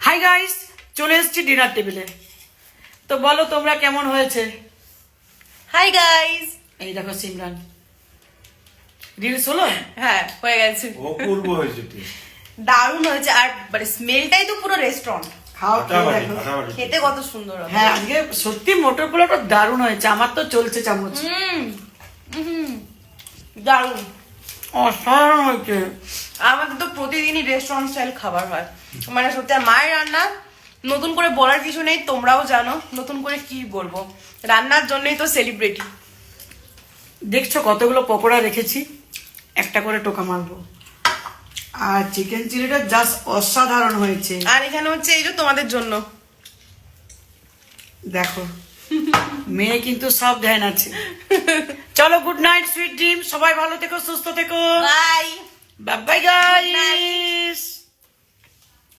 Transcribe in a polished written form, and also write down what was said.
Hi guys, চলে এসেছি dinner টেবিলে। তো বলো তোমরা কেমন হয়েছে? Hi guys. এই দেখো সিমরান রিলস হলো। হ্যাঁ হয়ে গেছে, অপূর্ব হয়েছে টেস্ট। দারুণ হয়েছে। আর মানে স্মেলটাই তো পুরো রেস্টুরেন্ট। খাও খেয়ে ফাটাফাটি, দেখো। ফাটাফাটি। খেতে কত সুন্দর হবে। হ্যাঁ আজকে সত্যি মটর পোলাওটা দারুণ হয়েছে। আমার তো চলছে চামচ। দারুণ। অসাধারণ হয়েছে। আমাদের তো প্রতিদিনই রেস্টুরেন্ট স্টাইল খাবার হয়, মানে সত্যি আর মায়ের রান্না নতুন করে বলার কিছু নেই, তোমরাও জানো নতুন করে কি বলবো, রান্নার জন্যই তো সেলিব্রিটি। দেখছো কতগুলো পকোড়া রেখেছি, একটা করে টোকা মারবো। আর চিকেন চিলিটা জাস্ট অসাধারণ হয়েছে। আর এখানে হচ্ছে এই যে তোমাদের জন্য। দেখো মেয়ে কিন্তু সব ধ্যান আছে। চলো গুড নাইট সুইট ড্রিম, সবাই ভালো থেকো, সুস্থ থেকো। বাই। Bye bye guys.